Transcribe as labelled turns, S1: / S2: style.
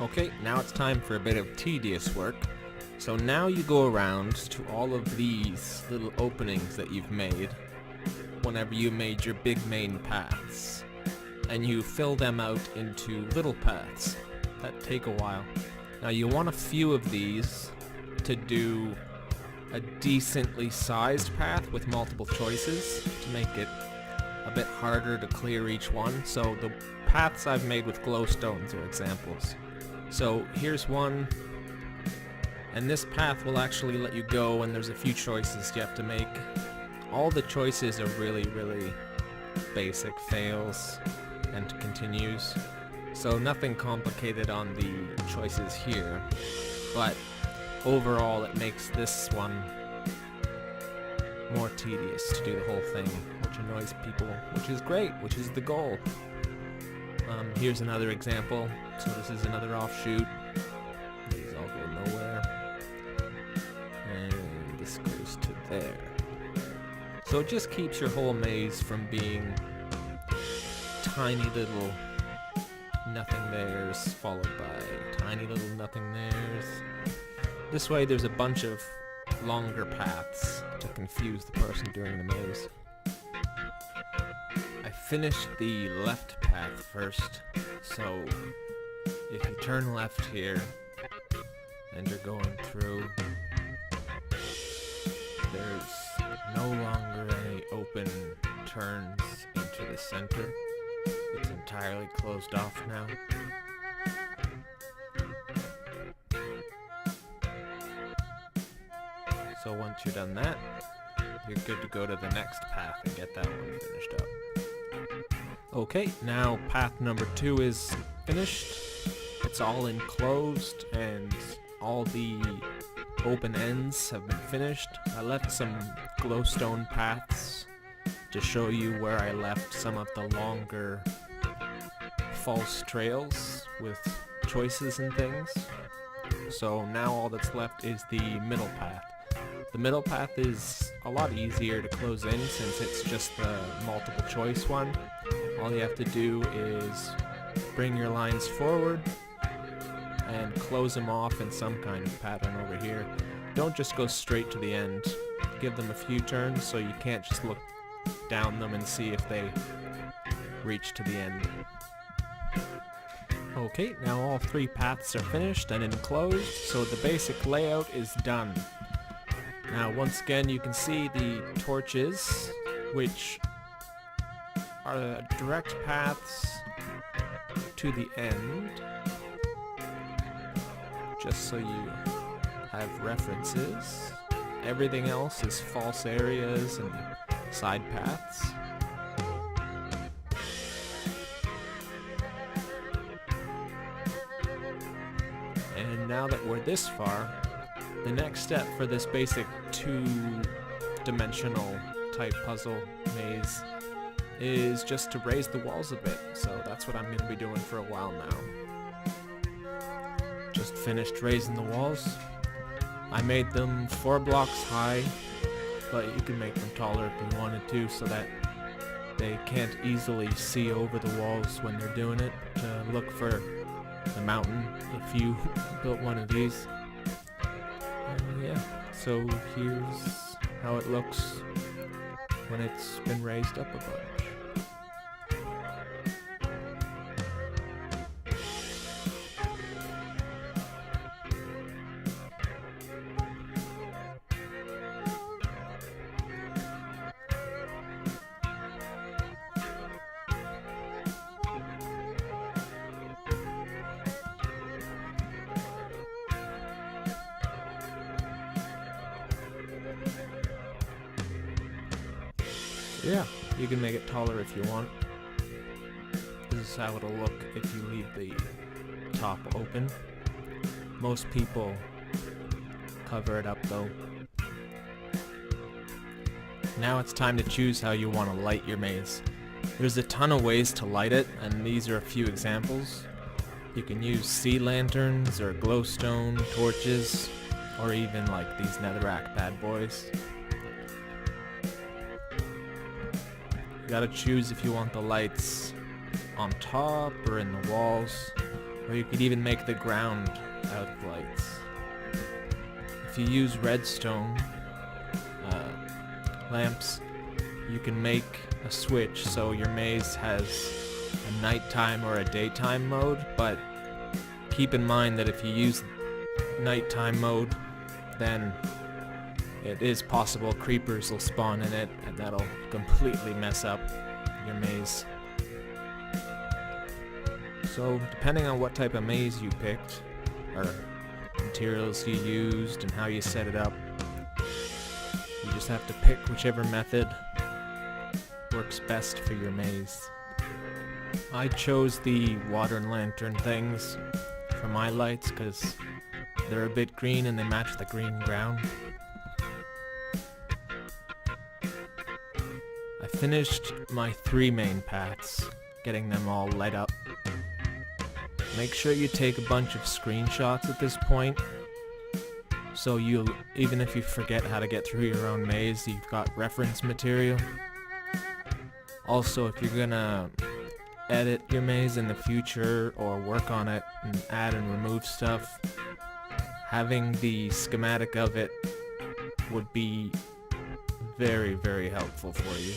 S1: Okay, now it's time for a bit of tedious work. So now you go around to all of these little openings that you've made whenever you made your big main paths, and you fill them out into little paths that take a while. Now you want a few of these to do a decently sized path with multiple choices to make it a bit harder to clear each one. So the paths I've made with glowstones are examples. So here's one, and this path will actually let you go, and there's a few choices you have to make. All the choices are really basic fails and continues, so nothing complicated on the choices here, but overall it makes this one more tedious to do the whole thing, which annoys people, which is great, which is the goal. Here's another example. So this is another offshoot. These all go nowhere. And this goes to there. So it just keeps your whole maze from being tiny little nothing there's followed by tiny little nothing there's. This way there's a bunch of longer paths to confuse the person doing the maze. I finished the left path first, so if you turn left here and you're going through, there's no longer any open turns into the center. It's entirely closed off now. So once you're done that, you're good to go to the next path and get that one finished up. Okay, now path number 2 is finished. It's all enclosed and all the open ends have been finished. I left some glowstone paths to show you where I left some of the longer false trails with choices and things. So now all that's left is the middle path. The middle path is a lot easier to close in since it's just the multiple choice one. All you have to do is bring your lines forward and close them off in some kind of pattern over here. Don't just go straight to the end. Give them a few turns so you can't just look down them and see if they reach to the end. Okay, now all 3 paths are finished and enclosed, so the basic layout is done. Now once again you can see the torches, which are direct paths to the end, just so you have references. Everything else is false areas and side paths. And now that we're this far, the next step for this basic 2-dimensional type puzzle maze is just to raise the walls a bit. So that's what I'm going to be doing for a while now. Just finished raising the walls. I made them 4 blocks high, but you can make them taller if you wanted to so that they can't easily see over the walls when they're doing it to look for the mountain if you built one of these. Yeah, so here's how it looks when it's been raised up a bunch. Yeah, you can make it taller if you want. This is how it'll look if you leave the top open. Most people cover it up though. Now it's time to choose how you want to light your maze. There's a ton of ways to light it, and these are a few examples. You can use sea lanterns or glowstone torches, or even like these netherrack bad boys. You gotta choose if you want the lights on top or in the walls. Or you could even make the ground out of lights. If you use redstone lamps, you can make a switch so your maze has a nighttime or a daytime mode, but keep in mind that if you use nighttime mode, then it is possible creepers will spawn in it, and that'll completely mess up your maze. So, depending on what type of maze you picked, or materials you used, and how you set it up, you just have to pick whichever method works best for your maze. I chose the water and lantern things for my lights because they're a bit green and they match the green ground. I finished my 3 main paths, getting them all lit up. Make sure you take a bunch of screenshots at this point, so even if you forget how to get through your own maze, you've got reference material. Also, if you're gonna edit your maze in the future or work on it and add and remove stuff, having the schematic of it would be very, very helpful for you.